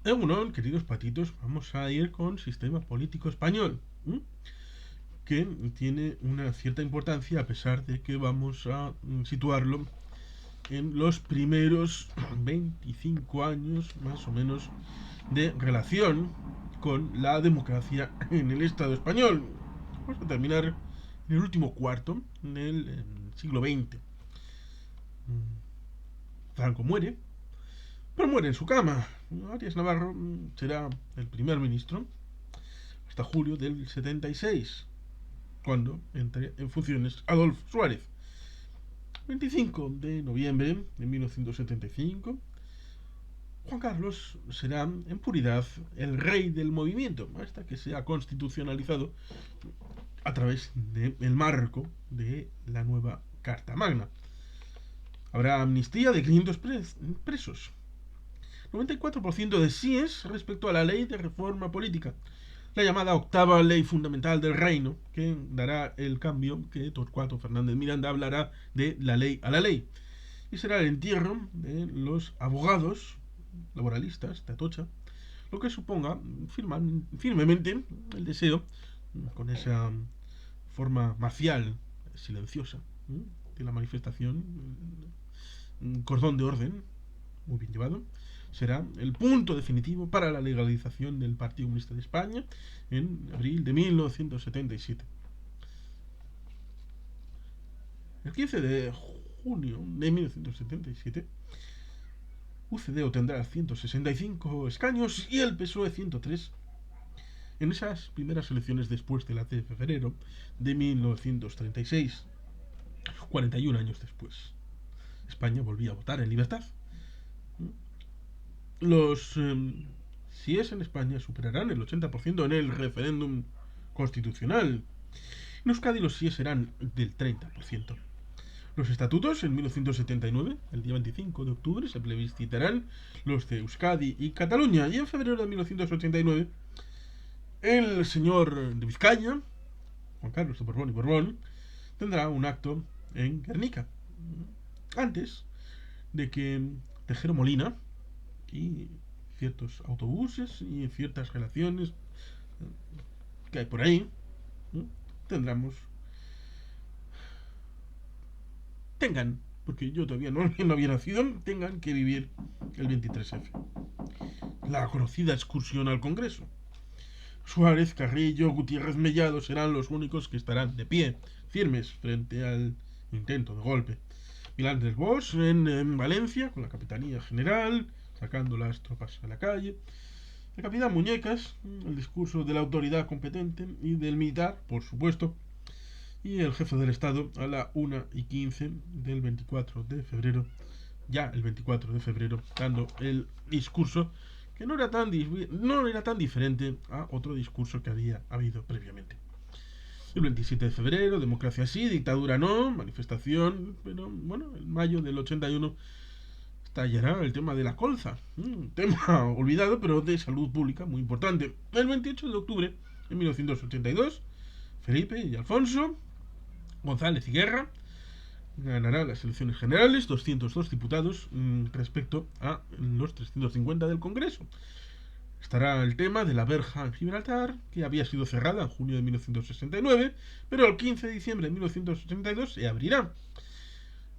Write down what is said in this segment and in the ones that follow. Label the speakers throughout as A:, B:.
A: Bueno, queridos patitos, vamos a ir con sistema político español, que tiene una cierta importancia a pesar de que vamos a situarlo en los primeros 25 años más o menos de relación con la democracia en el Estado español. Vamos a terminar en el último cuarto, en el siglo XX. Franco muere, pero muere en su cama. Arias Navarro será el primer ministro hasta julio del 76, cuando entre en funciones Adolfo Suárez. 25 de noviembre de 1975, Juan Carlos será en puridad el rey del movimiento, hasta que sea constitucionalizado a través del marco de la nueva Carta Magna. Habrá amnistía de 500 presos. 94% de síes respecto a la ley de reforma política, la llamada octava ley fundamental del reino, que dará el cambio que Torcuato Fernández Miranda hablará de la ley a la ley. Y será el entierro de los abogados laboralistas de Atocha, lo que suponga firmemente el deseo, con esa forma marcial, silenciosa, de la manifestación, un cordón de orden, muy bien llevado, será el punto definitivo para la legalización del Partido Comunista de España en abril de 1977. El 15 de junio de 1977, UCD obtendrá 165 escaños y el PSOE 103 en esas primeras elecciones después de la de febrero de 1936. 41 años después, España volvía a votar en libertad. Los síes en España superarán el 80% en el referéndum constitucional. En Euskadi los síes serán del 30%. Los estatutos en 1979, el día 25 de octubre, se plebiscitarán los de Euskadi y Cataluña. Y en febrero de 1989, el señor de Vizcaya, Juan Carlos de Borbón y Borbón, tendrá un acto en Guernica. Antes de que Tejero Molina y ciertos autobuses y ciertas relaciones que hay por ahí, tendremos, tengan, porque yo todavía no había nacido, tengan que vivir el 23F. La conocida excursión al Congreso. Suárez, Carrillo, Gutiérrez Mellado serán los únicos que estarán de pie, firmes frente al intento de golpe. Milán del Bosch en Valencia, con la Capitanía General, sacando las tropas a la calle. El capitán Muñecas, el discurso de la autoridad competente y del militar, por supuesto. Y el jefe del Estado a la 1:15 del 24 de febrero, ya el 24 de febrero, dando el discurso que no era tan diferente a otro discurso que había habido previamente. El 27 de febrero, democracia sí, dictadura no, manifestación, pero bueno, en mayo del 81 estallará el tema de la colza, un tema olvidado pero de salud pública muy importante. El 28 de octubre de 1982, Felipe y Alfonso González y Guerra ganará las elecciones generales, 202 diputados respecto a los 350 del Congreso. Estará el tema de la verja en Gibraltar, que había sido cerrada en junio de 1969, pero el 15 de diciembre de 1982 se abrirá.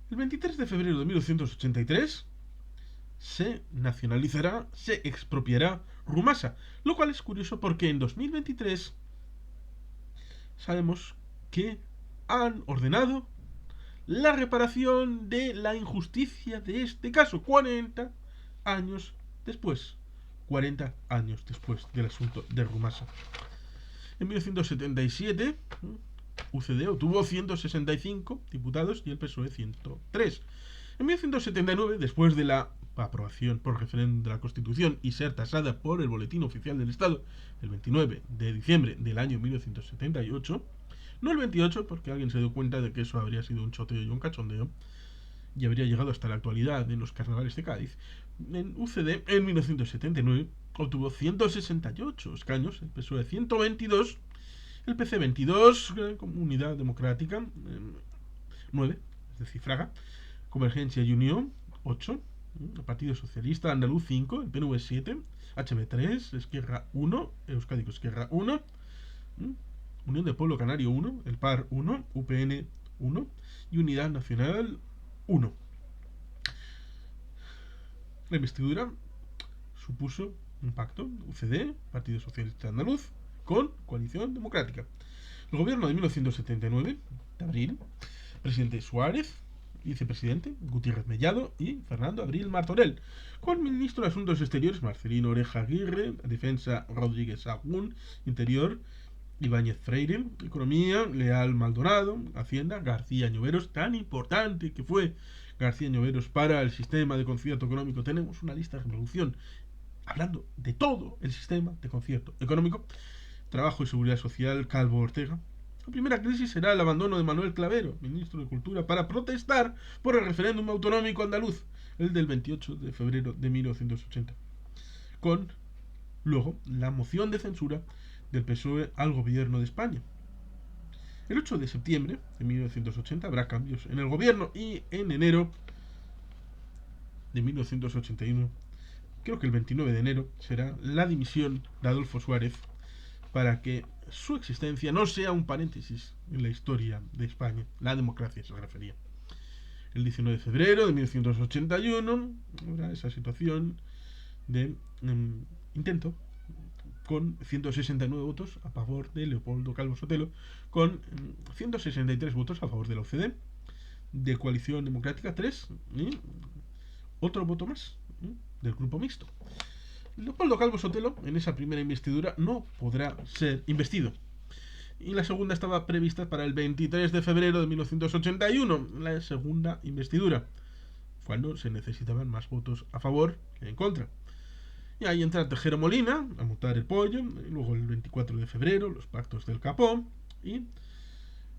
A: El 23 de febrero de 1983 se nacionalizará, se expropiará Rumasa, lo cual es curioso porque en 2023 sabemos que han ordenado la reparación de la injusticia de este caso, 40 años después. 40 años después del asunto de Rumasa. En 1977, UCD obtuvo 165 diputados y el PSOE 103. En 1979, después de la aprobación por referéndum de la Constitución y ser tasada por el Boletín Oficial del Estado el 29 de diciembre del año 1978, no el 28, porque alguien se dio cuenta de que eso habría sido un choteo y un cachondeo, y habría llegado hasta la actualidad en los carnavales de Cádiz. En UCD, en 1979, obtuvo 168 escaños, el PSOE 122, el PC 22, Comunidad Democrática 9, es decir, Fraga, Convergencia y Unión 8, el Partido Socialista Andaluz 5, el PNV 7, HB 3, Esquerra 1, Euskadi Esquerra 1, Unión del Pueblo Canario 1, el PAR 1, UPN 1 y Unidad Nacional 1. La investidura supuso un pacto UCD, Partido Socialista Andaluz, con Coalición Democrática. El gobierno de 1979, de abril, presidente Suárez, vicepresidente Gutiérrez Mellado y Fernando Abril Martorell, con ministro de Asuntos Exteriores Marcelino Oreja Aguirre, Defensa Rodríguez Sagún, Interior Ibáñez Freire, Economía Leal Maldonado, Hacienda García Lloveros, tan importante que fue García Lloveros para el sistema de concierto económico. Tenemos una lista de reproducción hablando de todo el sistema de concierto económico. Trabajo y Seguridad Social Calvo Ortega. La primera crisis será el abandono de Manuel Clavero, ministro de Cultura, para protestar por el referéndum autonómico andaluz, el del 28 de febrero de 1980, con luego la moción de censura del PSOE al gobierno de España. El 8 de septiembre de 1980 habrá cambios en el gobierno y en enero de 1981, creo que el 29 de enero, será la dimisión de Adolfo Suárez para que su existencia no sea un paréntesis en la historia de España. La democracia se refería. El 19 de febrero de 1981 habrá esa situación de intento con 169 votos a favor de Leopoldo Calvo Sotelo, con 163 votos a favor de la OCDE, de Coalición Democrática 3 y otro voto más del grupo mixto. Leopoldo Calvo Sotelo, en esa primera investidura, no podrá ser investido. Y la segunda estaba prevista para el 23 de febrero de 1981, la segunda investidura, cuando se necesitaban más votos a favor que en contra. Y ahí entra Tejero Molina a montar el pollo, y luego el 24 de febrero, los pactos del Capó, y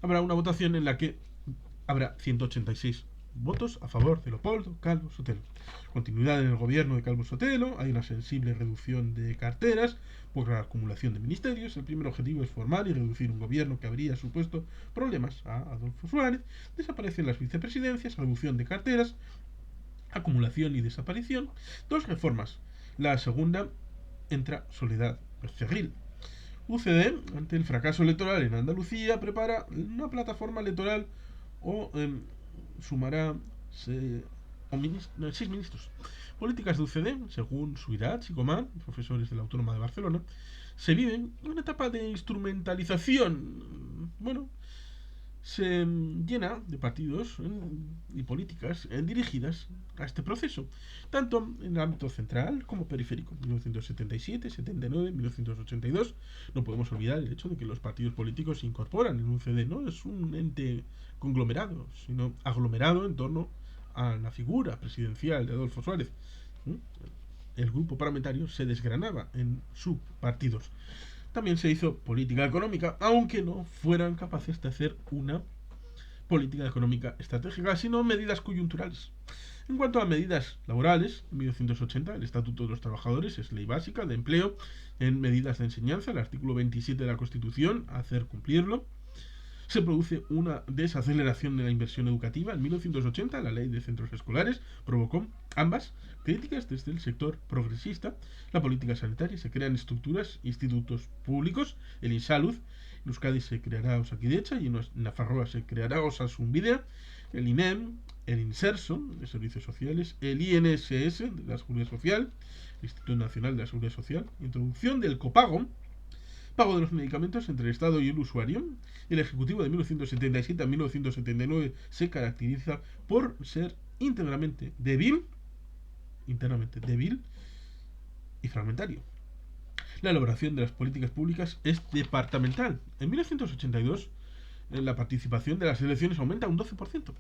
A: habrá una votación en la que habrá 186 votos a favor de Leopoldo Calvo Sotelo. Continuidad en el gobierno de Calvo Sotelo, hay una sensible reducción de carteras por la acumulación de ministerios. El primer objetivo es formar y reducir un gobierno que habría supuesto problemas a Adolfo Suárez. Desaparecen las vicepresidencias, reducción de carteras, acumulación y desaparición. Dos reformas. La segunda entra Soledad Cerril. UCD, ante el fracaso electoral en Andalucía, prepara una plataforma electoral o sumará 6 ministros. Políticas de UCD, según Suirat y Comán, profesores de la Autónoma de Barcelona, se viven una etapa de instrumentalización. Bueno, se llena de partidos y políticas dirigidas a este proceso, tanto en el ámbito central como periférico. 1977, 79, 1982. No podemos olvidar el hecho de que los partidos políticos se incorporan en UCD, no es un ente conglomerado, sino aglomerado en torno a la figura presidencial de Adolfo Suárez. El grupo parlamentario se desgranaba en subpartidos. También se hizo política económica, aunque no fueran capaces de hacer una política económica estratégica, sino medidas coyunturales. En cuanto a medidas laborales, en 1980 el Estatuto de los Trabajadores es ley básica de empleo. En medidas de enseñanza, el artículo 27 de la Constitución, hacer cumplirlo. Se produce una desaceleración de la inversión educativa. En 1980 la ley de centros escolares provocó ambas críticas desde el sector progresista. La política sanitaria, se crean estructuras, institutos públicos, el Insalud. En Euskadi se creará Osakidecha y en Nafarroa se creará Osasunbidea, el INEM, el Inserso de Servicios Sociales, el INSS de la Seguridad Social, el Instituto Nacional de la Seguridad Social, introducción del copago, pago de los medicamentos entre el Estado y el usuario. El Ejecutivo de 1977 a 1979 se caracteriza por ser internamente débil y fragmentario. La elaboración de las políticas públicas es departamental. En 1982 la participación de las elecciones aumenta un 12%.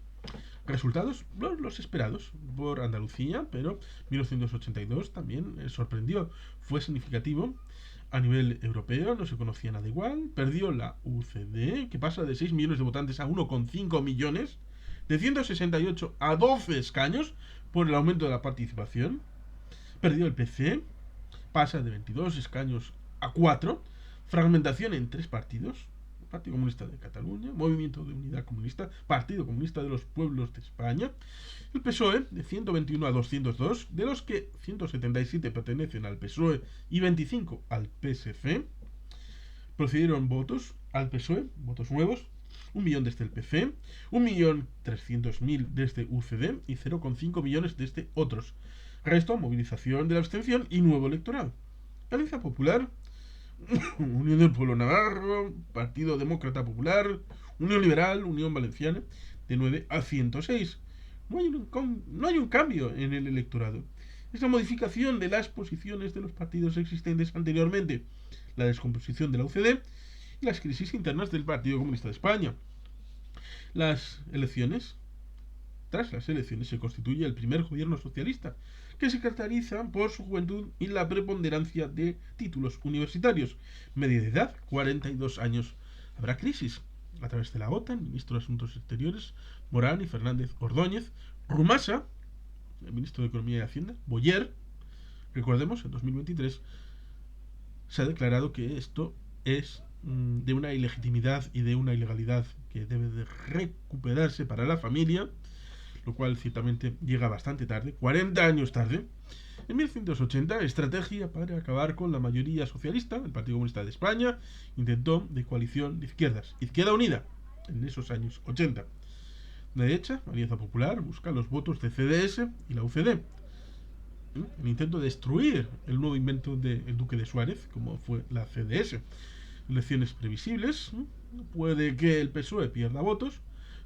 A: Resultados los esperados por Andalucía, pero 1982 también sorprendió. Fue significativo. A nivel europeo no se conocía nada igual. Perdió la UCD, que pasa de 6 millones de votantes a 1,5 millones, de 168 a 12 escaños por el aumento de la participación. Perdió el PC, pasa de 22 escaños a 4. Fragmentación en 3 partidos. Partido Comunista de Cataluña, Movimiento de Unidad Comunista, Partido Comunista de los Pueblos de España, el PSOE de 121 a 202, de los que 177 pertenecen al PSOE y 25 al PSF. Procedieron votos al PSOE, votos nuevos, 1 millón desde el PC, 1.300.000 desde UCD y 0,5 millones desde otros. Resto, movilización de la abstención y nuevo electorado. Alianza Popular, Unión del Pueblo Navarro, Partido Demócrata Popular, Unión Liberal, Unión Valenciana, de 9 a 106. No hay un cambio en el electorado. Es la modificación de las posiciones de los partidos existentes anteriormente, la descomposición de la UCD y las crisis internas del Partido Comunista de España. Tras las elecciones se constituye el primer gobierno socialista, que se caracteriza por su juventud y la preponderancia de títulos universitarios. Media de edad, 42 años. Habrá crisis. A través de la OTAN, ministro de Asuntos Exteriores, Morán y Fernández Ordóñez, Rumasa, el ministro de Economía y Hacienda, Boyer, recordemos, en 2023, se ha declarado que esto es de una ilegitimidad y de una ilegalidad que debe de recuperarse para la familia, lo cual ciertamente llega bastante tarde, 40 años tarde. En 1980, estrategia para acabar con la mayoría socialista, el Partido Comunista de España intentó de coalición de izquierdas, Izquierda Unida, en esos años 80. La derecha, Alianza Popular, busca los votos de CDS y la UCD. El intento de destruir el nuevo invento del Duque de Suárez, como fue la CDS. Elecciones previsibles, puede que el PSOE pierda votos,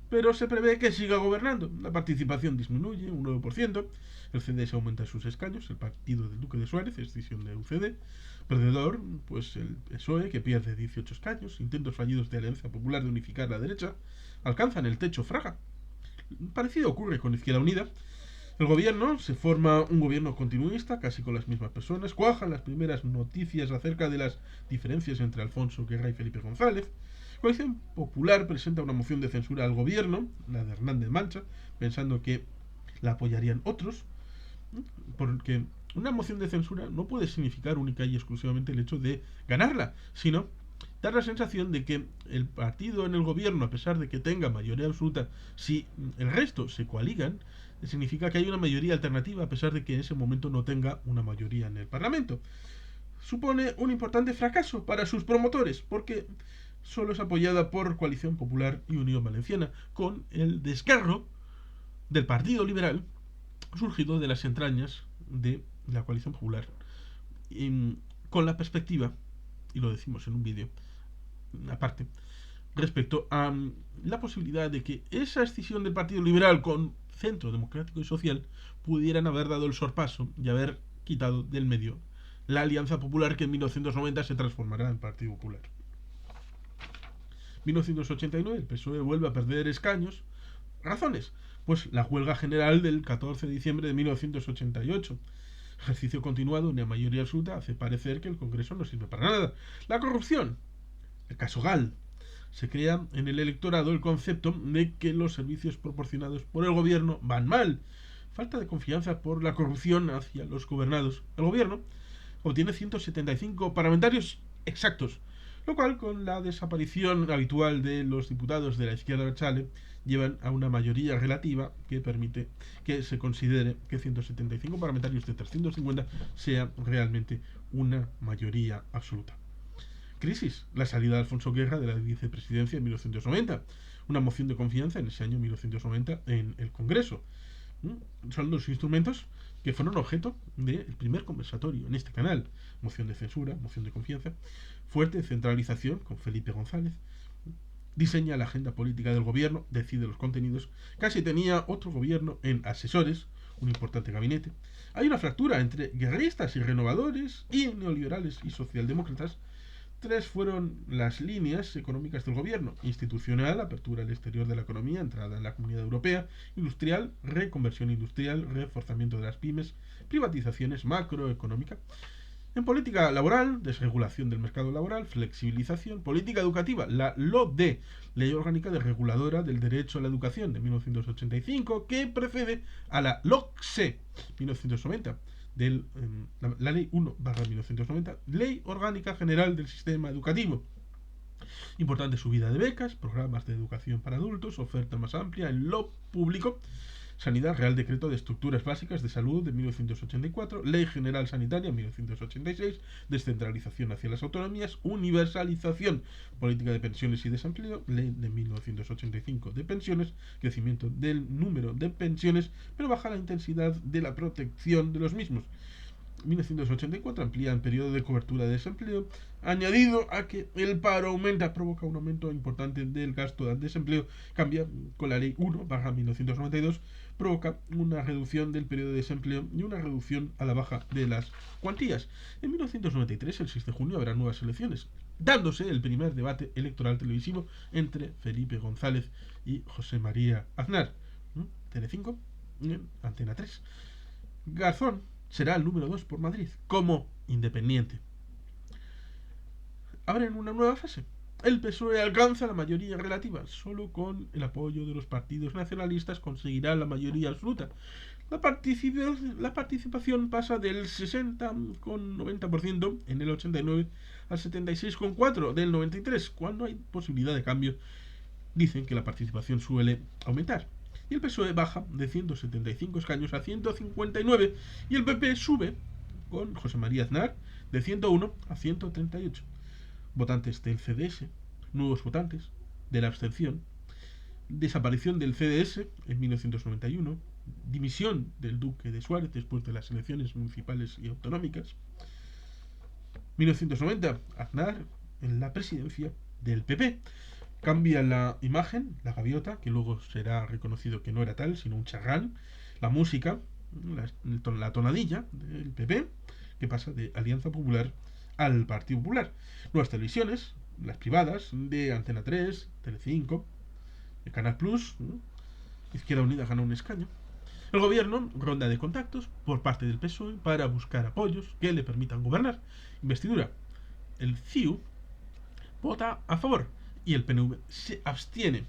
A: pero se prevé que siga gobernando. La participación disminuye un 9%, el CDS aumenta sus escaños, el partido del Duque de Suárez, escisión de UCD. Perdedor, pues el PSOE, que pierde 18 escaños. Intentos fallidos de Alianza Popular de unificar la derecha alcanzan el techo Fraga. Parecido ocurre con Izquierda Unida. El gobierno se forma un gobierno continuista, casi con las mismas personas. Cuajan las primeras noticias acerca de las diferencias entre Alfonso Guerra y Felipe González. Coalición Popular presenta una moción de censura al gobierno, la de Hernández Mancha, pensando que la apoyarían otros, porque una moción de censura no puede significar única y exclusivamente el hecho de ganarla, sino dar la sensación de que el partido en el gobierno, a pesar de que tenga mayoría absoluta, si el resto se coaligan, significa que hay una mayoría alternativa, a pesar de que en ese momento no tenga una mayoría en el Parlamento. Supone un importante fracaso para sus promotores, porque solo es apoyada por Coalición Popular y Unión Valenciana, con el desgarro del Partido Liberal surgido de las entrañas de la Coalición Popular, con la perspectiva, y lo decimos en un vídeo aparte, respecto a la posibilidad de que esa escisión del Partido Liberal con Centro Democrático y Social pudieran haber dado el sorpaso y haber quitado del medio la Alianza Popular, que en 1990 se transformará en Partido Popular. 1989, el PSOE vuelve a perder escaños. ¿Razones? Pues la huelga general del 14 de diciembre de 1988. Ejercicio continuado, una mayoría absoluta, hace parecer que el Congreso no sirve para nada. La corrupción. El caso Gal. Se crea en el electorado el concepto de que los servicios proporcionados por el gobierno van mal. Falta de confianza por la corrupción hacia los gobernados. El gobierno obtiene 175 parlamentarios exactos, lo cual, con la desaparición habitual de los diputados de la izquierda abertzale, llevan a una mayoría relativa que permite que se considere que 175 parlamentarios de 350 sea realmente una mayoría absoluta. Crisis. La salida de Alfonso Guerra de la vicepresidencia en 1990. Una moción de confianza en ese año 1990 en el Congreso. Son los instrumentos que fueron objeto del primer conversatorio en este canal. Moción de censura, moción de confianza. Fuerte centralización con Felipe González. Diseña la agenda política del gobierno, decide los contenidos. Casi tenía otro gobierno en asesores, un importante gabinete. Hay una fractura entre guerreristas y renovadores y neoliberales y socialdemócratas. 3 fueron las líneas económicas del gobierno: institucional, apertura al exterior de la economía, entrada en la Comunidad Europea; industrial, reconversión industrial, reforzamiento de las pymes; privatizaciones, macroeconómica. En política laboral, desregulación del mercado laboral, flexibilización. Política educativa, la LODE, Ley Orgánica de Reguladora del Derecho a la Educación, de 1985, que precede a la LOCSE 1990. La Ley 1/1990, Ley Orgánica General del Sistema Educativo. Importante subida de becas, programas de educación para adultos, oferta más amplia en lo público, Sanidad, Real Decreto de Estructuras Básicas de Salud de 1984, Ley General Sanitaria 1986, descentralización hacia las autonomías, universalización, política de pensiones y desempleo, Ley de 1985 de pensiones, crecimiento del número de pensiones, pero baja la intensidad de la protección de los mismos. 1984 amplía el periodo de cobertura de desempleo, añadido a que el paro aumenta, provoca un aumento importante del gasto de desempleo, cambia con la ley 1/1992, provoca una reducción del periodo de desempleo y una reducción a la baja de las cuantías. En 1993, el 6 de junio, habrá nuevas elecciones, dándose el primer debate electoral televisivo entre Felipe González y José María Aznar. Telecinco, Antena 3. Garzón será el número 2 por Madrid, como independiente. Abren una nueva fase. El PSOE alcanza la mayoría relativa. Solo con el apoyo de los partidos nacionalistas conseguirá la mayoría absoluta. La participación pasa del 60,90% en el 89 al 76,4% del 93. Cuando hay posibilidad de cambio, dicen que la participación suele aumentar. Y el PSOE baja de 175 escaños a 159 y el PP sube con José María Aznar de 101 a 138. Votantes del CDS, nuevos votantes de la abstención, desaparición del CDS en 1991, dimisión del Duque de Suárez después de las elecciones municipales y autonómicas. 1990, Aznar en la presidencia del PP. Cambia la imagen, la gaviota, que luego será reconocido que no era tal, sino un charrán. La música, la tonadilla del PP, que pasa de Alianza Popular al Partido Popular. Nuevas televisiones, las privadas, de Antena 3, Telecinco, el Canal Plus, Izquierda Unida gana un escaño. El gobierno, ronda de contactos por parte del PSOE para buscar apoyos que le permitan gobernar. Investidura. El CIU vota a favor y el PNV se abstiene.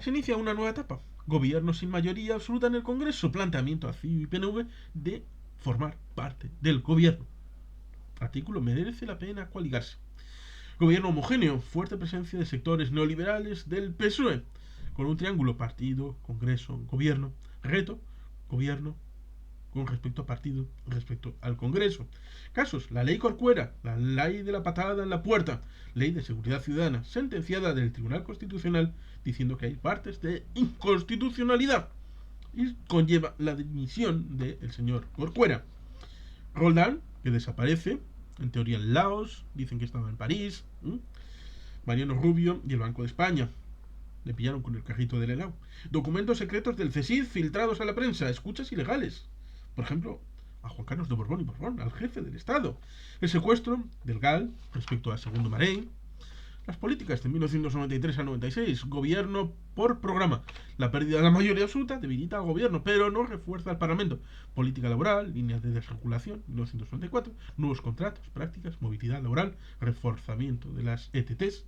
A: Se inicia una nueva etapa. Gobierno sin mayoría absoluta en el Congreso. Planteamiento a CIU y PNV de formar parte del gobierno. Artículo: merece la pena coaligarse. Gobierno homogéneo. Fuerte presencia de sectores neoliberales del PSOE. Con un triángulo: partido, Congreso, gobierno. Reto: gobierno con respecto a partido, respecto al Congreso. Casos: la ley Corcuera, la ley de la patada en la puerta, ley de seguridad ciudadana, sentenciada del Tribunal Constitucional diciendo que hay partes de inconstitucionalidad y conlleva la dimisión del señor Corcuera. Roldán, que desaparece, en teoría en Laos, dicen que estaba en París. Mariano Rubio y el Banco de España. Le pillaron con el carrito del helado. Documentos secretos del CSIC filtrados a la prensa. Escuchas ilegales. Por ejemplo, a Juan Carlos de Borbón y Borbón, al jefe del Estado. El secuestro del GAL respecto a Segundo Marey. Las políticas de 1993 a 96. Gobierno por programa. La pérdida de la mayoría absoluta debilita al gobierno, pero no refuerza al Parlamento. Política laboral, líneas de desregulación, 1994. Nuevos contratos, prácticas, movilidad laboral, reforzamiento de las ETTs.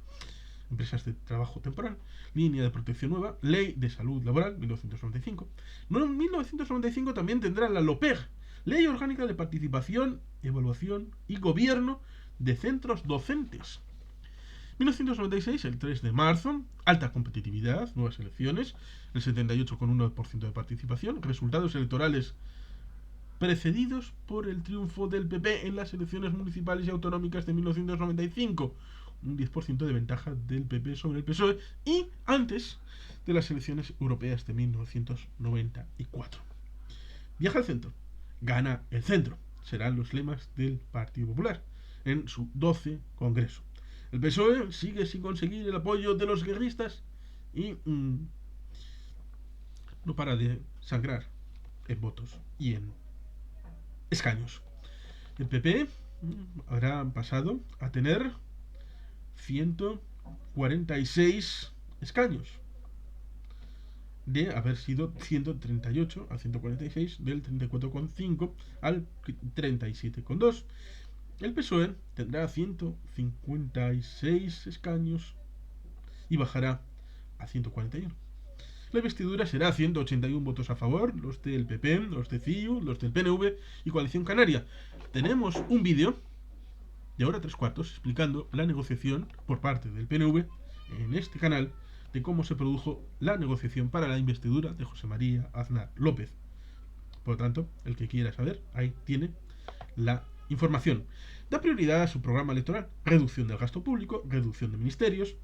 A: Empresas de trabajo temporal, línea de protección nueva, ley de salud laboral, 1995. En 1995 también tendrá la LOPEG, Ley Orgánica de Participación, Evaluación y Gobierno de Centros Docentes. 1996, el 3 de marzo, alta competitividad, nuevas elecciones, el 78,1% de participación, resultados electorales precedidos por el triunfo del PP en las elecciones municipales y autonómicas de 1995. Un 10% de ventaja del PP sobre el PSOE y antes de las elecciones europeas de 1994. Viaja al centro, gana el centro. Serán los lemas del Partido Popular en su 12 Congreso. El PSOE sigue sin conseguir el apoyo de los guerristas y no para de sangrar en votos y en escaños. El PP habrá pasado a tener 146 escaños de haber sido 138 a 146, del 34,5 al 37,2. El PSOE tendrá 156 escaños y bajará a 141. La investidura será 181 votos a favor, los del PP, los de CIU, los del PNV y Coalición Canaria. Tenemos un vídeo de ahora 3/4 explicando la negociación por parte del PNV en este canal de cómo se produjo la negociación para la investidura de José María Aznar López. Por lo tanto, el que quiera saber, ahí tiene la información. Da prioridad a su programa electoral: reducción del gasto público, reducción de ministerios,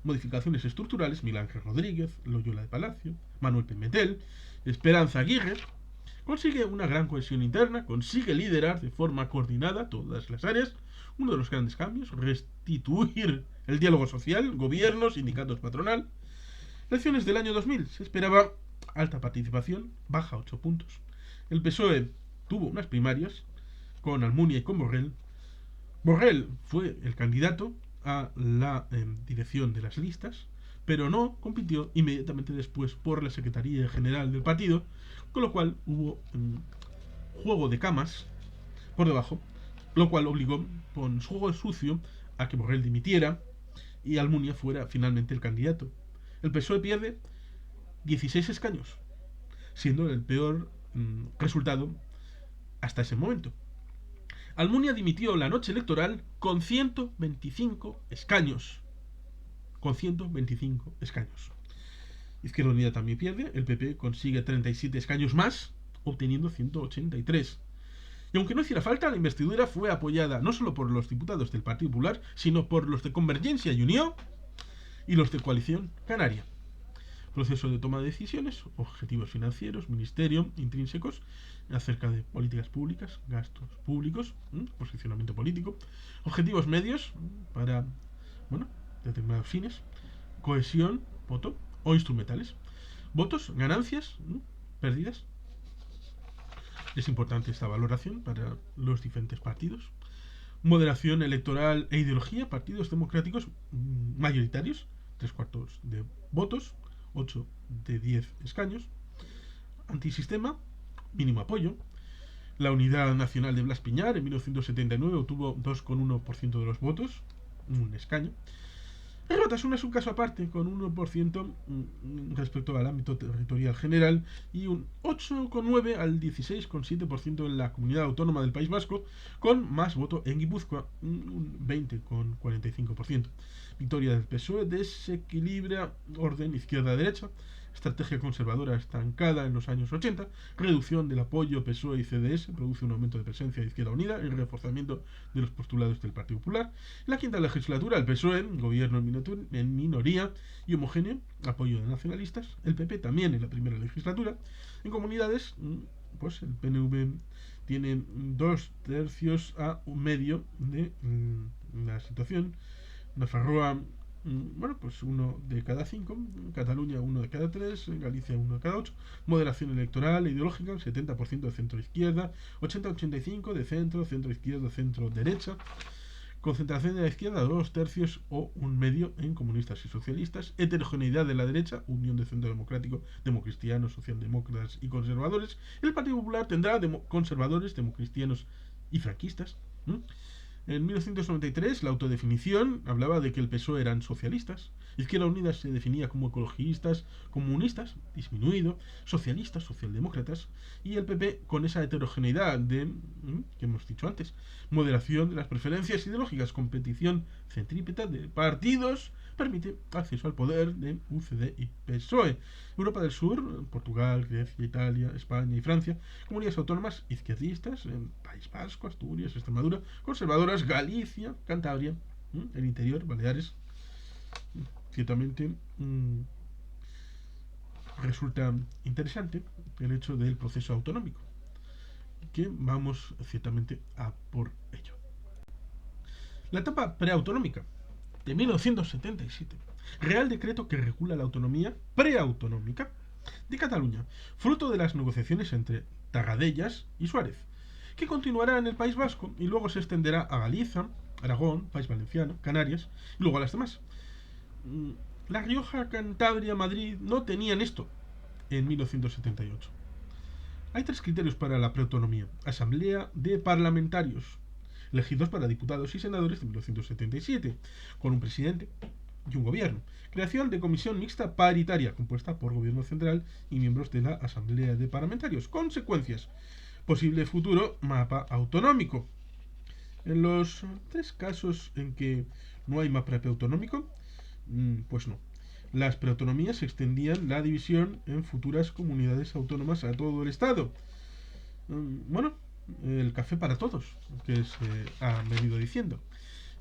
A: modificaciones estructurales. Miguel Ángel Rodríguez, Loyola de Palacio, Manuel Pimentel, Esperanza Aguirre. Consigue una gran cohesión interna, consigue liderar de forma coordinada todas las áreas. Uno de los grandes cambios: restituir el diálogo social, gobierno, sindicatos, patronal. Elecciones del año 2000. Se esperaba alta participación, baja 8 puntos. El PSOE tuvo unas primarias con Almunia y con Borrell. Borrell fue el candidato a la dirección de las listas, pero no compitió inmediatamente después por la Secretaría General del partido, con lo cual hubo juego de camas por debajo, lo cual obligó, con su juego sucio, a que Borrell dimitiera y Almunia fuera finalmente el candidato. El PSOE pierde 16 escaños, siendo el peor resultado hasta ese momento. Almunia dimitió la noche electoral con 125 escaños. Con 125 escaños. Izquierda Unida también pierde. El PP consigue 37 escaños más, obteniendo 183. Y aunque no hiciera falta, la investidura fue apoyada no solo por los diputados del Partido Popular, sino por los de Convergencia y Unió y los de Coalición Canaria. Proceso de toma de decisiones, objetivos financieros, ministerio, intrínsecos, acerca de políticas públicas, gastos públicos, posicionamiento político, objetivos medios para, determinados fines, cohesión, voto o instrumentales, votos, ganancias, pérdidas. Es importante esta valoración para los diferentes partidos. Moderación electoral e ideología, partidos democráticos mayoritarios, 3/4 de votos, 8 de 10 escaños. Antisistema, mínimo apoyo. La Unidad Nacional de Blas Piñar en 1979 obtuvo 2,1% de los votos, un escaño. El Batasuna es un caso aparte, con 1% respecto al ámbito territorial general y un 8,9 al 16,7% en la comunidad autónoma del País Vasco, con más voto en Guipúzcoa, un 20,45%. Victoria del PSOE desequilibra orden izquierda-derecha, estrategia conservadora estancada en los años 80, reducción del apoyo PSOE y CDS, produce un aumento de presencia de Izquierda Unida y reforzamiento de los postulados del Partido Popular. En la quinta legislatura, el PSOE, gobierno en minoría y homogéneo, apoyo de nacionalistas. El PP también en la primera legislatura. En comunidades, pues el PNV tiene 2/3 a 1/2 de la situación. Nafarroa, pues 1 de cada 5, Cataluña 1 de cada 3, Galicia 1 de cada 8, moderación electoral e ideológica, 70% de centro-izquierda, 80-85 de centro, centro-izquierda, centro-derecha, concentración de la izquierda, 2/3 o 1/2 en comunistas y socialistas, heterogeneidad de la derecha, unión de centro democrático, democristianos, socialdemócratas y conservadores. El Partido Popular tendrá conservadores, democristianos y franquistas. En 1993, la autodefinición hablaba de que el PSOE eran socialistas. Izquierda Unida se definía como ecologistas, comunistas, disminuido, socialistas, socialdemócratas. Y el PP con esa heterogeneidad que hemos dicho antes. Moderación de las preferencias ideológicas, competición centrípeta de partidos, permite acceso al poder de UCD y PSOE. Europa del Sur, Portugal, Grecia, Italia, España y Francia, comunidades autónomas izquierdistas, en País Vasco, Asturias, Extremadura, conservadoras, Galicia, Cantabria, el interior, Baleares. Ciertamente resulta interesante el hecho del proceso autonómico, que vamos ciertamente a por ello. La etapa preautonómica de 1977, Real Decreto que regula la autonomía preautonómica de Cataluña, fruto de las negociaciones entre Tarradellas y Suárez, que continuará en el País Vasco y luego se extenderá a Galicia, Aragón, País Valenciano, Canarias y luego a las demás. La Rioja, Cantabria, Madrid no tenían esto en 1978. Hay 3 criterios para la preautonomía: Asamblea de Parlamentarios, elegidos para diputados y senadores de 1977, con un presidente y un gobierno. Creación de comisión mixta paritaria, compuesta por gobierno central y miembros de la Asamblea de Parlamentarios. Consecuencias: posible futuro mapa autonómico. En los tres casos en que no hay mapa preautonómico, pues no. Las preautonomías extendían la división en futuras comunidades autónomas a todo el Estado. Bueno, el café para todos, que se ha venido diciendo.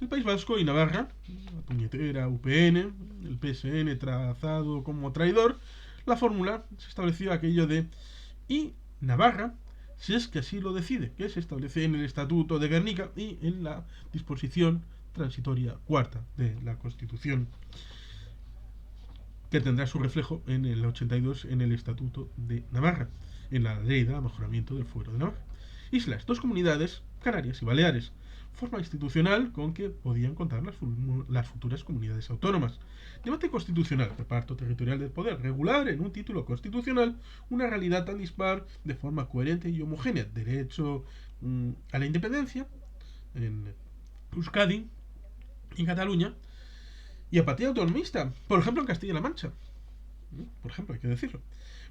A: El País Vasco y Navarra, la puñetera UPN, el PSN trazado como traidor, la fórmula se estableció aquello de y Navarra, si es que así lo decide, que se establece en el Estatuto de Guernica y en la disposición transitoria cuarta de la Constitución, que tendrá su reflejo en el 82 en el Estatuto de Navarra, en la ley de mejoramiento del fuero de Navarra. Islas, dos comunidades, Canarias y Baleares, forma institucional con que podían contar las futuras comunidades autónomas. Debate constitucional, reparto territorial del poder, regular en un título constitucional una realidad tan dispar de forma coherente y homogénea. Derecho a la independencia en Euskadi y Cataluña, y apatía autonomista, por ejemplo en Castilla-La Mancha. Por ejemplo, hay que decirlo.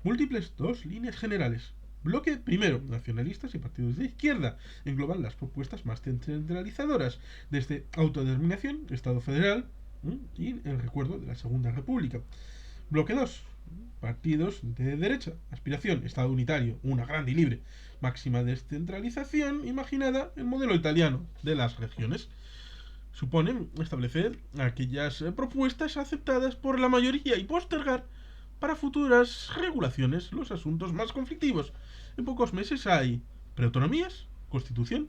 A: Múltiples dos líneas generales. Bloque primero, nacionalistas y partidos de izquierda. Engloban las propuestas más centralizadoras, desde autodeterminación, Estado federal y el recuerdo de la Segunda República. Bloque 2, partidos de derecha. Aspiración, Estado unitario, una grande y libre. Máxima descentralización imaginada el modelo italiano de las regiones. Suponen establecer aquellas propuestas aceptadas por la mayoría y postergar para futuras regulaciones los asuntos más conflictivos. En pocos meses hay preautonomías, constitución.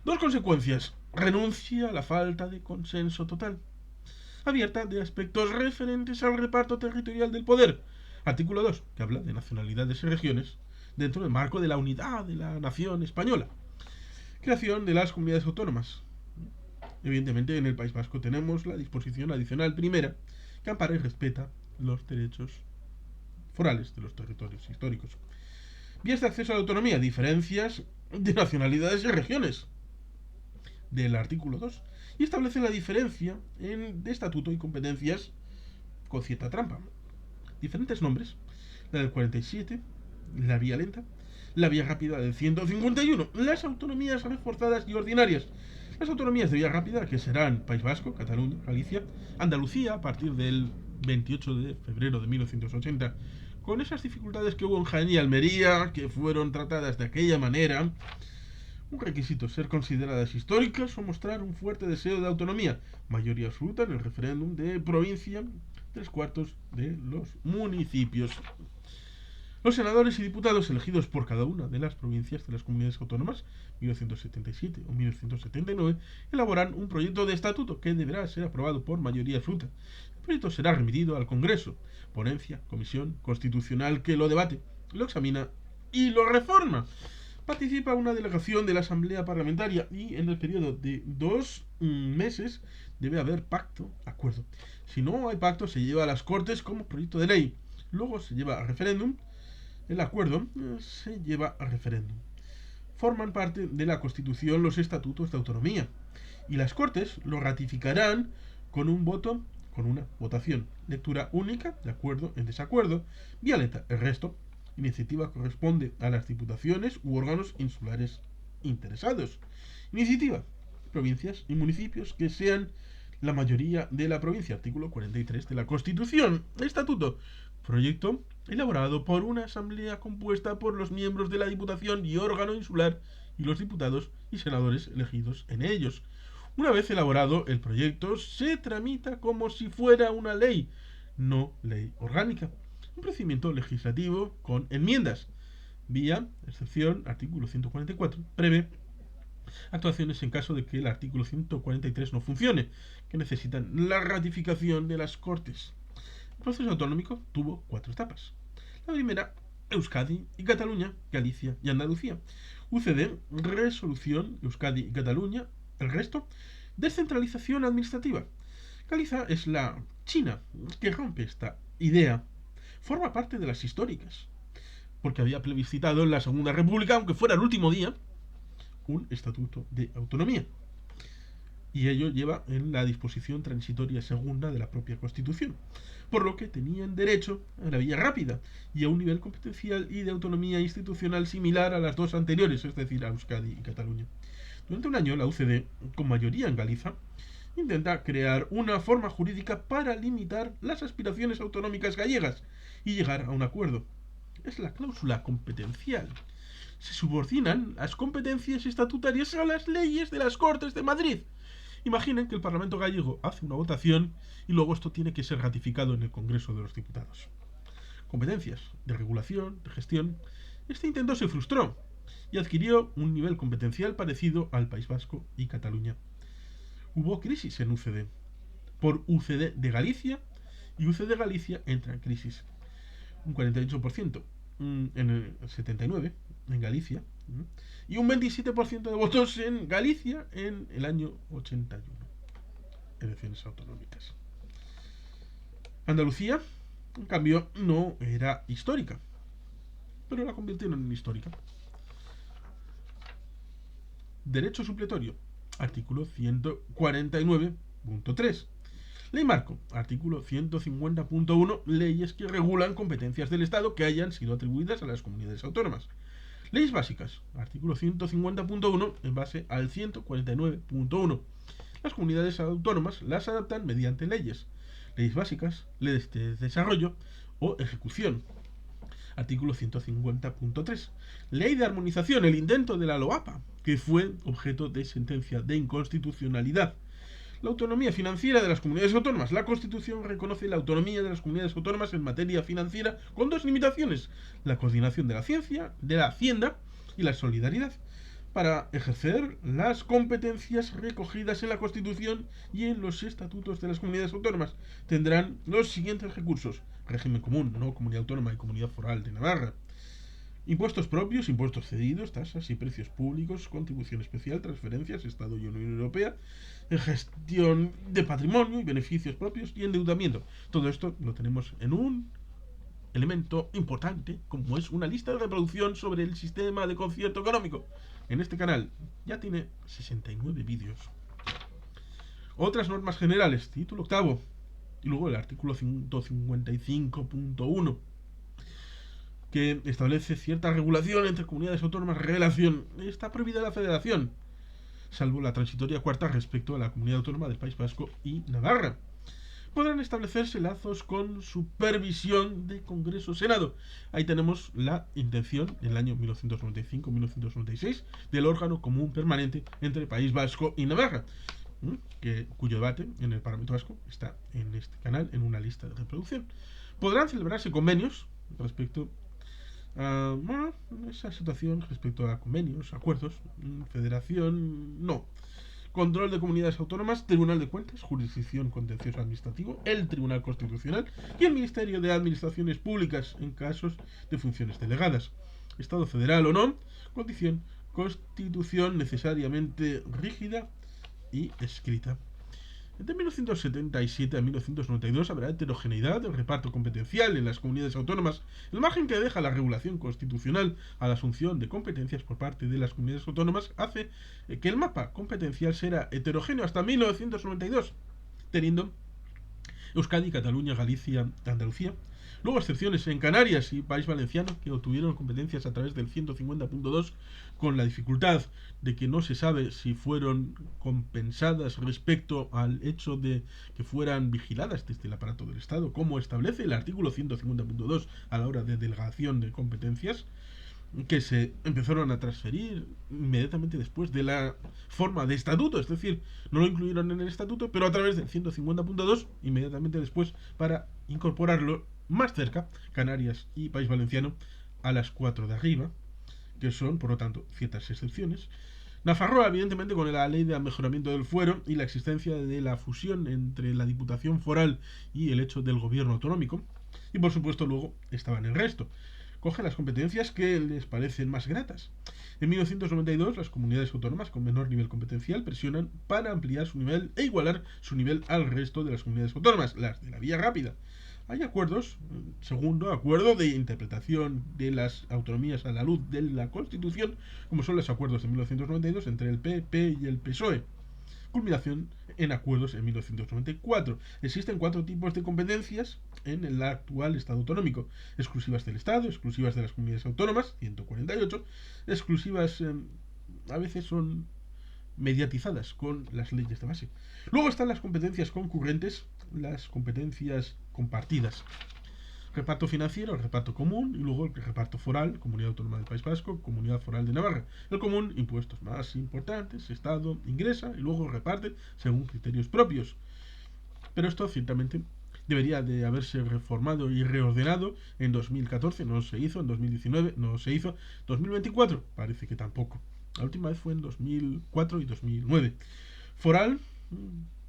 A: Dos consecuencias. Renuncia a la falta de consenso total. Abierta de aspectos referentes al reparto territorial del poder. Artículo 2, que habla de nacionalidades y regiones dentro del marco de la unidad de la nación española. Creación de las comunidades autónomas. Evidentemente, en el País Vasco tenemos la disposición adicional primera, que ampara y respeta los derechos forales de los territorios históricos. Vías de acceso a la autonomía, diferencias de nacionalidades y regiones, del artículo 2, y establece la diferencia de estatuto y competencias con cierta trampa. Diferentes nombres, la del 47, la vía lenta, la vía rápida del 151, las autonomías reforzadas y ordinarias. Las autonomías de vía rápida, que serán País Vasco, Cataluña, Galicia, Andalucía, a partir del 28 de febrero de 1980, con esas dificultades que hubo en Jaén y Almería, que fueron tratadas de aquella manera. Un requisito, ser consideradas históricas o mostrar un fuerte deseo de autonomía. Mayoría absoluta en el referéndum de provincia, 3/4 de los municipios. Los senadores y diputados elegidos por cada una de las provincias de las comunidades autónomas, 1977 o 1979, elaboran un proyecto de estatuto que deberá ser aprobado por mayoría absoluta. El proyecto será remitido al Congreso, ponencia, comisión constitucional que lo debate, lo examina y lo reforma. Participa una delegación de la Asamblea Parlamentaria y en el periodo de 2 meses debe haber pacto, acuerdo. Si no hay pacto, se lleva a las Cortes como proyecto de ley. Luego se lleva a referéndum. El acuerdo se lleva a referéndum. Forman parte de la Constitución los estatutos de autonomía y las Cortes lo ratificarán con un voto, con una votación. Lectura única, de acuerdo, en desacuerdo, vía lenta. El resto, iniciativa corresponde a las diputaciones u órganos insulares interesados. Iniciativa, provincias y municipios que sean la mayoría de la provincia. Artículo 43 de la Constitución. Estatuto, proyecto elaborado por una asamblea compuesta por los miembros de la Diputación y órgano insular y los diputados y senadores elegidos en ellos. Una vez elaborado el proyecto, se tramita como si fuera una ley, no ley orgánica. Un procedimiento legislativo con enmiendas. Vía excepción, artículo 144, prevé actuaciones en caso de que el artículo 143 no funcione, que necesitan la ratificación de las Cortes. El proceso autonómico tuvo 4 etapas. La primera, Euskadi y Cataluña, Galicia y Andalucía. UCD, resolución, Euskadi y Cataluña. El resto, descentralización administrativa. Galicia es la China que rompe esta idea. Forma parte de las históricas, porque había plebiscitado en la Segunda República, aunque fuera el último día, un estatuto de autonomía. Y ello lleva en la disposición transitoria segunda de la propia Constitución, por lo que tenían derecho a la vía rápida y a un nivel competencial y de autonomía institucional similar a las dos anteriores, es decir, a Euskadi y Cataluña. Durante un año, la UCD, con mayoría en Galicia, intenta crear una forma jurídica para limitar las aspiraciones autonómicas gallegas y llegar a un acuerdo. Es la cláusula competencial. Se subordinan las competencias estatutarias a las leyes de las Cortes de Madrid. Imaginen que el Parlamento gallego hace una votación y luego esto tiene que ser ratificado en el Congreso de los Diputados. Competencias de regulación, de gestión. Este intento se frustró y adquirió un nivel competencial parecido al País Vasco y Cataluña. Hubo crisis en UCD por UCD de Galicia y UCD Galicia entra en crisis. Un 48% en el 79 en Galicia y un 27% de votos en Galicia en el año 81. Elecciones autonómicas. Andalucía, en cambio, no era histórica, pero la convirtieron en histórica. Derecho supletorio, artículo 149.3. Ley Marco, artículo 150.1, leyes que regulan competencias del Estado que hayan sido atribuidas a las comunidades autónomas. Leyes básicas, artículo 150.1 en base al 149.1. Las comunidades autónomas las adaptan mediante leyes. Leyes básicas, leyes de desarrollo o ejecución. Artículo 150.3. Ley de armonización, el intento de la LOAPA, que fue objeto de sentencia de inconstitucionalidad. La autonomía financiera de las comunidades autónomas. La Constitución reconoce la autonomía de las comunidades autónomas en materia financiera con dos limitaciones: la coordinación de la ciencia, de la hacienda y la solidaridad, para ejercer las competencias recogidas en la Constitución y en los estatutos de las comunidades autónomas. Tendrán los siguientes recursos: régimen común, no comunidad autónoma y comunidad foral de Navarra. Impuestos propios, impuestos cedidos, tasas y precios públicos, contribución especial, transferencias, Estado y Unión Europea, gestión de patrimonio y beneficios propios y endeudamiento. Todo esto lo tenemos en un elemento importante, como es una lista de reproducción sobre el sistema de concierto económico. En este canal ya tiene 69 vídeos. Otras normas generales, título octavo, y luego el artículo 155.1, que establece cierta regulación entre comunidades autónomas. Relación. Está prohibida la federación, salvo la transitoria cuarta respecto a la comunidad autónoma del País Vasco y Navarra. Podrán establecerse lazos con supervisión de Congreso-Senado. Ahí tenemos la intención, en el año 1995-1996, del órgano común permanente entre País Vasco y Navarra, cuyo debate en el Parlamento Vasco está en este canal, en una lista de reproducción. Podrán celebrarse convenios respecto esa situación, respecto a convenios, acuerdos, federación, no. Control de comunidades autónomas, Tribunal de Cuentas, Jurisdicción Contencioso Administrativo, el Tribunal Constitucional y el Ministerio de Administraciones Públicas en casos de funciones delegadas. Estado federal o no, condición, constitución necesariamente rígida y escrita. Entre 1977 a 1992 habrá heterogeneidad del reparto competencial en las comunidades autónomas, el margen que deja la regulación constitucional a la asunción de competencias por parte de las comunidades autónomas hace que el mapa competencial será heterogéneo hasta 1992, teniendo Euskadi, Cataluña, Galicia, Andalucía. Luego excepciones en Canarias y País Valenciano, que obtuvieron competencias a través del 150.2, con la dificultad de que no se sabe si fueron compensadas respecto al hecho de que fueran vigiladas desde el aparato del Estado, como establece el artículo 150.2 a la hora de delegación de competencias, que se empezaron a transferir inmediatamente después de la forma de estatuto, es decir, no lo incluyeron en el estatuto, pero a través del 150.2 inmediatamente después, para incorporarlo más cerca, Canarias y País Valenciano, a las 4 de arriba, que son, por lo tanto, ciertas excepciones. Nafarroa, evidentemente, con la ley de mejoramiento del fuero y la existencia de la fusión entre la Diputación Foral y el hecho del gobierno autonómico. Y, por supuesto, luego estaban el resto. Cogen las competencias que les parecen más gratas. En 1992, las comunidades autónomas con menor nivel competencial presionan para ampliar su nivel e igualar su nivel al resto de las comunidades autónomas, las de la vía rápida. Hay acuerdos, segundo, acuerdo de interpretación de las autonomías a la luz de la Constitución, como son los acuerdos de 1992 entre el PP y el PSOE. Culminación en acuerdos en 1994. Existen 4 tipos de competencias en el actual Estado autonómico: exclusivas del Estado, exclusivas de las comunidades autónomas, 148, exclusivas, a veces son mediatizadas con las leyes de base. Luego están las competencias concurrentes, las competencias compartidas. Reparto financiero, el reparto común, y luego el reparto foral, Comunidad Autónoma del País Vasco, Comunidad Foral de Navarra. El común, impuestos más importantes, Estado ingresa y luego reparte según criterios propios. Pero esto ciertamente debería de haberse reformado y reordenado en 2014, no se hizo, en 2019 no se hizo, 2024 parece que tampoco. La última vez fue en 2004 y 2009. Foral,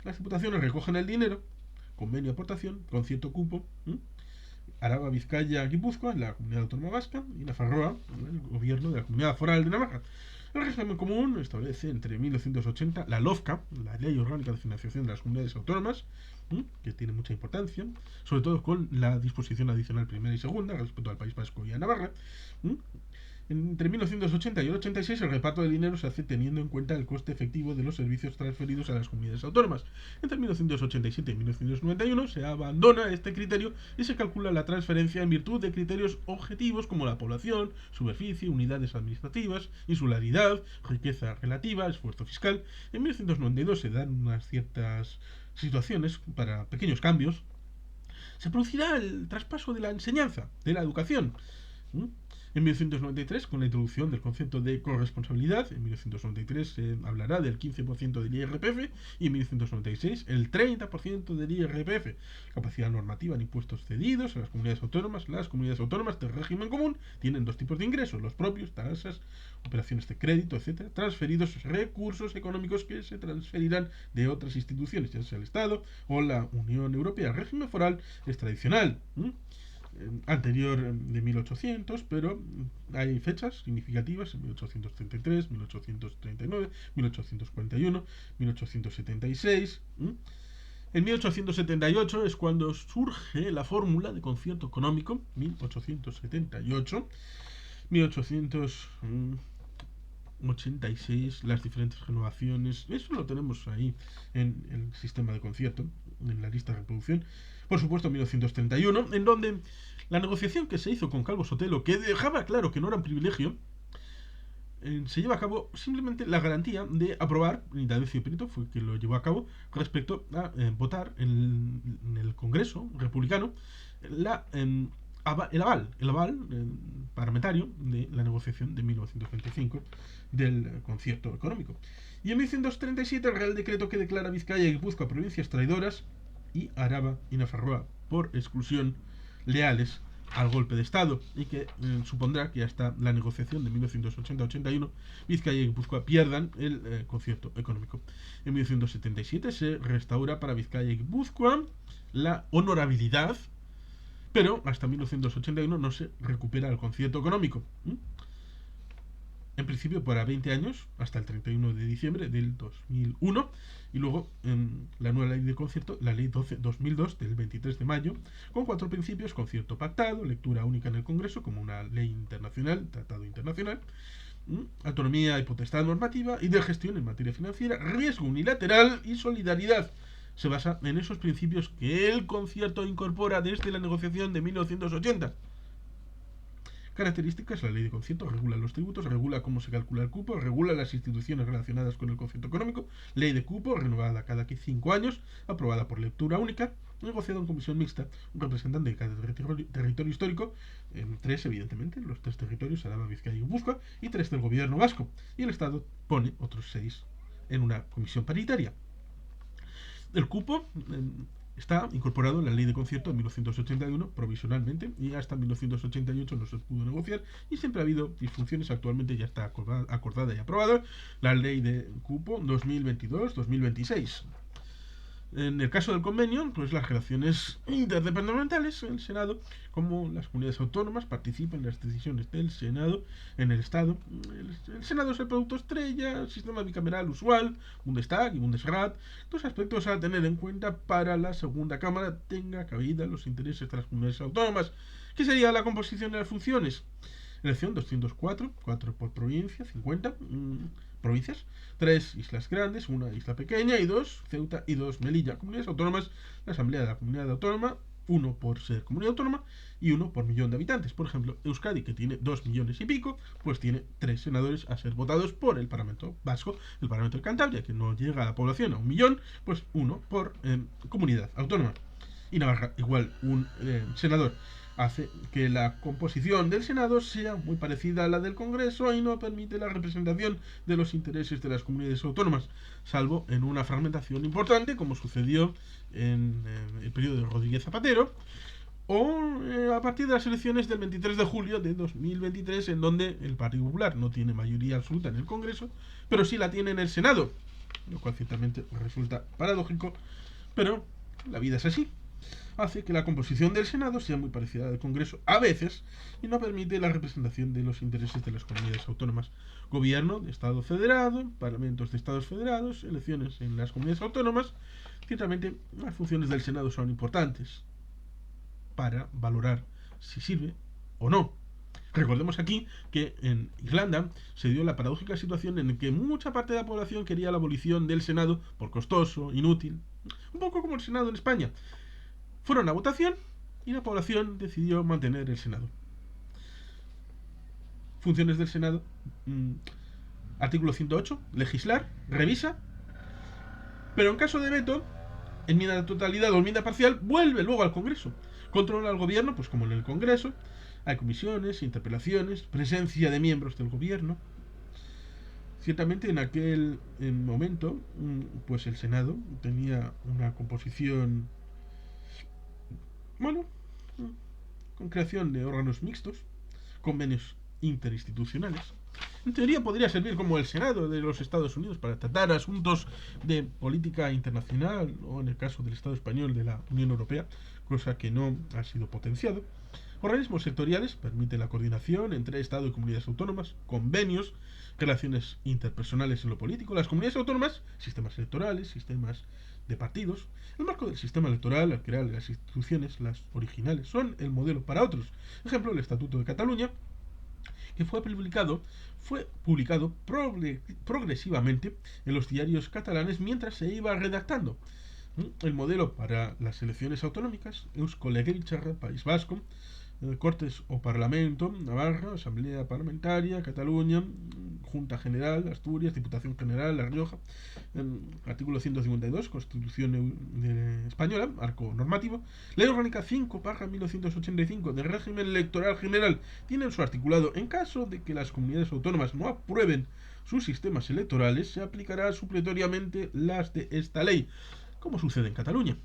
A: las diputaciones recogen el dinero, convenio de aportación, con cierto cupo, Araba, Vizcaya, Guipúzcoa, la Comunidad Autónoma Vasca, y Nafarroa, el gobierno de la Comunidad Foral de Navarra. El régimen común establece entre 1980 la LOFCA, la Ley Orgánica de Financiación de las Comunidades Autónomas, que tiene mucha importancia, sobre todo con la disposición adicional primera y segunda respecto al País Vasco y a Navarra. Entre 1980 y el 86 el reparto de dinero se hace teniendo en cuenta el coste efectivo de los servicios transferidos a las comunidades autónomas. Entre 1987 y 1991 se abandona este criterio y se calcula la transferencia en virtud de criterios objetivos como la población, superficie, unidades administrativas, insularidad, riqueza relativa, esfuerzo fiscal. En 1992 se dan unas ciertas situaciones para pequeños cambios. Se producirá el traspaso de la enseñanza, de la educación. En 1993, con la introducción del concepto de corresponsabilidad, en 1993 se hablará del 15% del IRPF y en 1996 el 30% del IRPF. Capacidad normativa en impuestos cedidos a las comunidades autónomas. Las comunidades autónomas del régimen común tienen dos tipos de ingresos, los propios, tasas, operaciones de crédito, etc. Transferidos recursos económicos que se transferirán de otras instituciones, ya sea el Estado o la Unión Europea. El régimen foral es tradicional, anterior de 1800, pero hay fechas significativas en 1833, 1839, 1841, 1876. En 1878 es cuando surge la fórmula de concierto económico, 1878, 1886, las diferentes renovaciones, eso lo tenemos ahí en el sistema de concierto, en la lista de reproducción. Por supuesto, 1931, en donde la negociación que se hizo con Calvo Sotelo, que dejaba claro que no era un privilegio, se lleva a cabo simplemente la garantía de aprobar, y D'Alessio Prieto fue quien lo llevó a cabo, respecto a votar en el Congreso republicano el aval parlamentario de la negociación de 1925 del concierto económico. Y en 1937 el Real Decreto que declara Vizcaya y Guipúzcoa provincias traidoras y Araba y Nafarroa por exclusión leales al golpe de Estado y que supondrá que hasta la negociación de 1980-81 Vizcaya y Guipúzcoa pierdan el concierto económico. En 1977 se restaura para Vizcaya y Guipúzcoa la honorabilidad, pero hasta 1981 no se recupera el concierto económico. En principio para 20 años, hasta el 31 de diciembre del 2001, y luego en la nueva ley de concierto, la ley 12-2002 del 23 de mayo, con 4 principios: concierto pactado, lectura única en el Congreso como una ley internacional, tratado internacional, autonomía y potestad normativa y de gestión en materia financiera, riesgo unilateral y solidaridad. Se basa en esos principios que el concierto incorpora desde la negociación de 1980. Características: la ley de concierto regula los tributos, regula cómo se calcula el cupo, regula las instituciones relacionadas con el concierto económico, ley de cupo renovada cada 5 años, aprobada por lectura única, negociada en comisión mixta, un representante de cada territorio histórico, 3 evidentemente, los 3 territorios, Araba, Vizcaya y Guipúzcoa, y 3 del gobierno vasco, y el Estado pone otros 6 en una comisión paritaria. El cupo está incorporado en la ley de concierto de 1981 provisionalmente y hasta 1988 no se pudo negociar y siempre ha habido disfunciones. Actualmente ya está acordada y aprobada la ley de cupo 2022-2026. En el caso del convenio, pues las relaciones interdepartamentales, el Senado, como las comunidades autónomas, participan en las decisiones del Senado en el Estado. El Senado es el producto estrella, sistema bicameral usual, Bundestag y Bundesrat, dos aspectos a tener en cuenta para la segunda cámara tenga cabida los intereses de las comunidades autónomas. ¿Qué sería la composición de las funciones? Elección 204, 4 por provincia, 50 provincias, 3 islas grandes, 1 isla pequeña y 2 Ceuta y 2 Melilla. Comunidades autónomas: la Asamblea de la Comunidad Autónoma uno por ser comunidad autónoma y uno por millón de habitantes. Por ejemplo, Euskadi, que tiene 2 millones y pico, pues tiene 3 senadores a ser votados por el Parlamento Vasco. El Parlamento de Cantabria, que no llega a la población a 1 millón, pues uno por comunidad autónoma. Y Navarra, igual, un senador. Hace que la composición del Senado sea muy parecida a la del Congreso y no permite la representación de los intereses de las comunidades autónomas, salvo en una fragmentación importante, como sucedió en el periodo de Rodríguez Zapatero, o a partir de las elecciones del 23 de julio de 2023, en donde el Partido Popular no tiene mayoría absoluta en el Congreso, pero sí la tiene en el Senado, lo cual ciertamente resulta paradójico, pero la vida es así. Hace que la composición del Senado sea muy parecida a la del Congreso a veces y no permite la representación de los intereses de las comunidades autónomas. Gobierno de Estado federado, parlamentos de Estados federados, elecciones en las comunidades autónomas. Ciertamente las funciones del Senado son importantes para valorar si sirve o no. Recordemos aquí que en Irlanda se dio la paradójica situación en que mucha parte de la población quería la abolición del Senado por costoso, inútil, un poco como el Senado en España. Fueron a votación y la población decidió mantener el Senado. Funciones del Senado. Artículo 108. Legislar, revisa. Pero en caso de veto, enmienda de totalidad o enmienda parcial, vuelve luego al Congreso. Controla al gobierno, pues como en el Congreso. Hay comisiones, interpelaciones, presencia de miembros del gobierno. Ciertamente en aquel momento, pues el Senado tenía una composición, bueno, con creación de órganos mixtos, convenios interinstitucionales. En teoría podría servir como el Senado de los Estados Unidos para tratar asuntos de política internacional o, en el caso del Estado español, de la Unión Europea, cosa que no ha sido potenciado. Organismos sectoriales permiten la coordinación entre Estado y comunidades autónomas, convenios, relaciones interpersonales en lo político. Las comunidades autónomas, sistemas electorales, sistemas de partidos. El marco del sistema electoral, al crear las instituciones, las originales, son el modelo para otros. Ejemplo, el Estatuto de Cataluña, que fue publicado progresivamente en los diarios catalanes mientras se iba redactando. El modelo para las elecciones autonómicas, Eusko Legebiltzarra, País Vasco, Cortes o Parlamento, Navarra, Asamblea Parlamentaria, Cataluña, Junta General, Asturias, Diputación General, La Rioja, artículo 152, Constitución Española, marco normativo, Ley Orgánica 5/1985 de régimen electoral general, tiene en su articulado, en caso de que las comunidades autónomas no aprueben sus sistemas electorales, se aplicará supletoriamente las de esta ley, como sucede en Cataluña,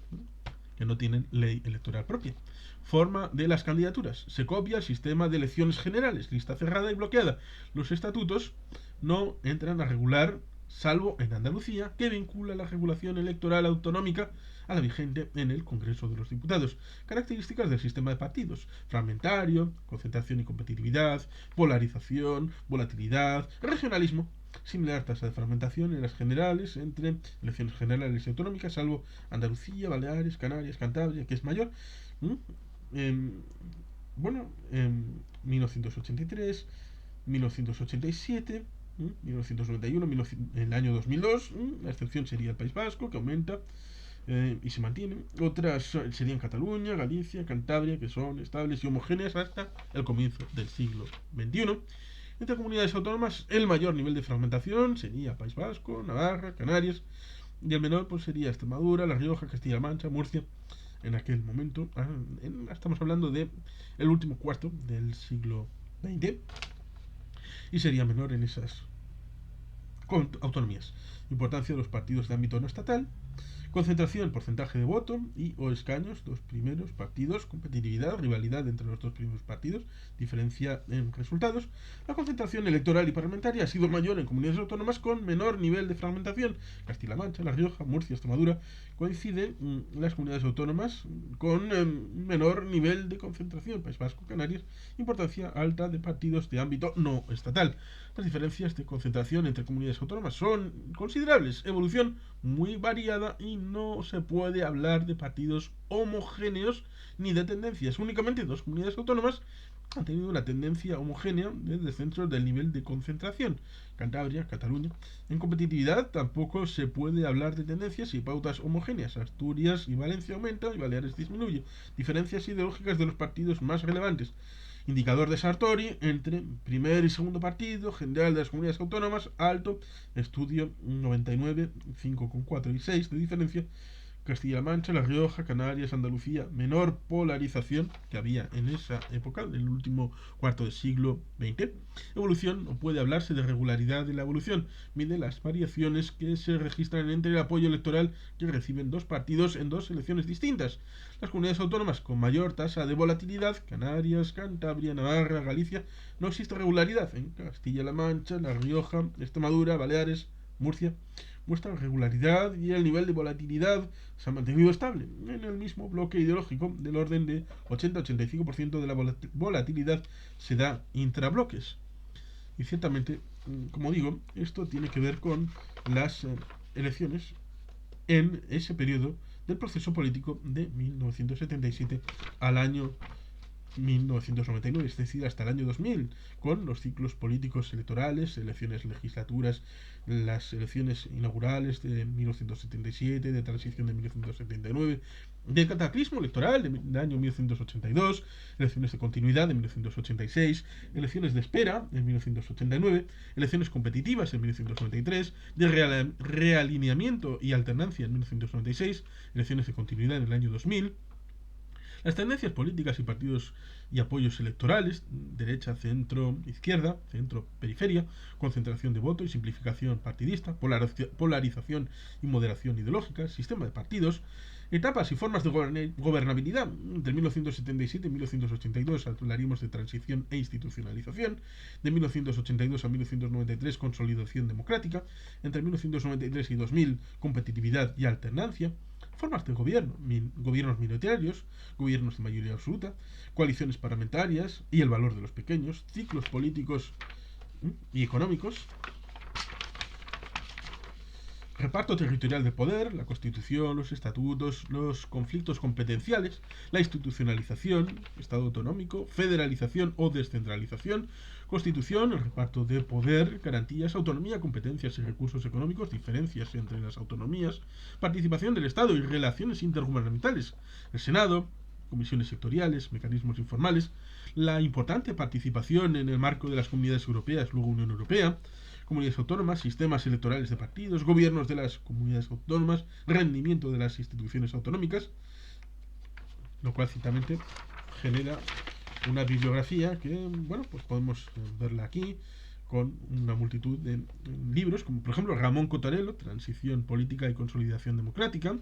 A: que no tienen ley electoral propia. Forma de las candidaturas. Se copia el sistema de elecciones generales, lista cerrada y bloqueada. Los estatutos no entran a regular, salvo en Andalucía, que vincula la regulación electoral autonómica a la vigente en el Congreso de los Diputados. Características del sistema de partidos: fragmentario, concentración y competitividad, polarización, volatilidad, regionalismo. Similar tasa de fragmentación en las generales entre elecciones generales y autonómicas, salvo Andalucía, Baleares, Canarias, Cantabria, que es mayor. En 1983, 1987, 1991, en el año 2002, la excepción sería el País Vasco, que aumenta y se mantiene. Otras serían Cataluña, Galicia, Cantabria, que son estables y homogéneas hasta el comienzo del siglo XXI. Entre comunidades autónomas, el mayor nivel de fragmentación sería País Vasco, Navarra, Canarias, y el menor pues sería Extremadura, La Rioja, Castilla-La Mancha, Murcia. En aquel momento, estamos hablando de el último cuarto del siglo XX, y sería menor en esas autonomías. Importancia de los partidos de ámbito no estatal. Concentración, porcentaje de voto y o escaños, dos primeros partidos, competitividad, rivalidad entre los dos primeros partidos, diferencia en resultados. La concentración electoral y parlamentaria ha sido mayor en comunidades autónomas con menor nivel de fragmentación. Castilla-La Mancha, La Rioja, Murcia, Extremadura. Coinciden las comunidades autónomas con menor nivel de concentración. País Vasco, Canarias, importancia alta de partidos de ámbito no estatal. Las diferencias de concentración entre comunidades autónomas son considerables, evolución muy variada y no se puede hablar de partidos homogéneos ni de tendencias. Únicamente dos comunidades autónomas han tenido una tendencia homogénea de descenso del nivel de concentración. Cantabria, Cataluña. En competitividad tampoco se puede hablar de tendencias y pautas homogéneas. Asturias y Valencia aumentan y Baleares disminuye. Diferencias ideológicas de los partidos más relevantes. Indicador de Sartori entre primer y segundo partido, general de las comunidades autónomas, alto, estudio 99, 5,4 y 6 de diferencia. Castilla-La Mancha, La Rioja, Canarias, Andalucía, menor polarización que había en esa época, en el último cuarto del siglo XX. Evolución, no puede hablarse de regularidad de la evolución, mide las variaciones que se registran entre el apoyo electoral que reciben dos partidos en dos elecciones distintas. Las comunidades autónomas con mayor tasa de volatilidad, Canarias, Cantabria, Navarra, Galicia, no existe regularidad. En Castilla-La Mancha, La Rioja, Extremadura, Baleares, Murcia, muestra regularidad y el nivel de volatilidad se ha mantenido estable en el mismo bloque ideológico del orden de 80-85% de la volatilidad se da intrabloques. Y ciertamente, como digo, esto tiene que ver con las elecciones en ese periodo del proceso político de 1977 al año 1999, es decir, hasta el año 2000, con los ciclos políticos electorales, elecciones legislaturas, las elecciones inaugurales de 1977, de transición de 1979, del cataclismo electoral del año 1982, elecciones de continuidad de 1986, elecciones de espera en 1989, elecciones competitivas en 1993, de realineamiento y alternancia en 1996, elecciones de continuidad en el año 2000. Las tendencias políticas y partidos y apoyos electorales, derecha, centro, izquierda, centro, periferia, concentración de voto y simplificación partidista, polarización y moderación ideológica, sistema de partidos, etapas y formas de gobernabilidad. Entre 1977 y 1982 hablaríamos de transición e institucionalización. De 1982 a 1993 consolidación democrática. Entre 1993 y 2000 competitividad y alternancia. Formas de gobierno, gobiernos minoritarios, gobiernos de mayoría absoluta, coaliciones parlamentarias y el valor de los pequeños, ciclos políticos y económicos, reparto territorial de poder, la constitución, los estatutos, los conflictos competenciales, la institucionalización, estado autonómico, federalización o descentralización, constitución, el reparto de poder, garantías, autonomía, competencias y recursos económicos, diferencias entre las autonomías, participación del Estado y relaciones intergubernamentales, el Senado, comisiones sectoriales, mecanismos informales, la importante participación en el marco de las comunidades europeas, luego Unión Europea, comunidades autónomas, sistemas electorales de partidos, gobiernos de las comunidades autónomas, rendimiento de las instituciones autonómicas, lo cual ciertamente genera una bibliografía que, bueno, pues podemos verla aquí con una multitud de libros, como por ejemplo Ramón Cotarello, Transición Política y Consolidación Democrática,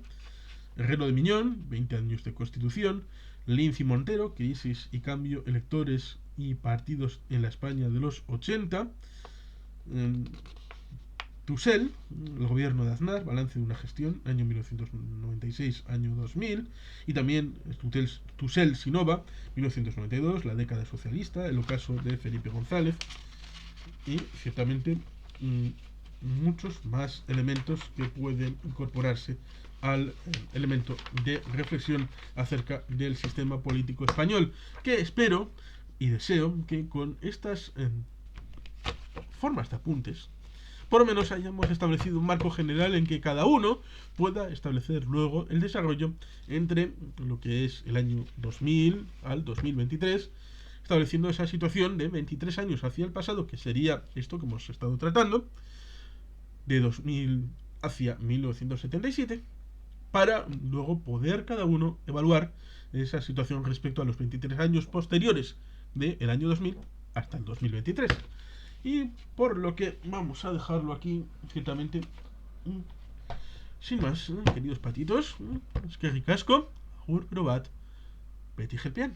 A: Herrero de Miñón, 20 años de Constitución, Linz y Montero, Crisis y Cambio, Electores y Partidos en la España de los 80, Tusell, el gobierno de Aznar, balance de una gestión, año 1996, año 2000, y también Tusell Sinova, 1992, la década socialista, el ocaso de Felipe González, y ciertamente muchos más elementos que pueden incorporarse al elemento de reflexión acerca del sistema político español, que espero y deseo que con estas formas de apuntes por lo menos hayamos establecido un marco general en que cada uno pueda establecer luego el desarrollo entre lo que es el año 2000 al 2023, estableciendo esa situación de 23 años hacia el pasado, que sería esto que hemos estado tratando, de 2000 hacia 1977, para luego poder cada uno evaluar esa situación respecto a los 23 años posteriores del año 2000 hasta el 2023. Y por lo que vamos a dejarlo aquí, ciertamente, sin más, queridos patitos, es que ricasco, agur probat, Betty Gelpian.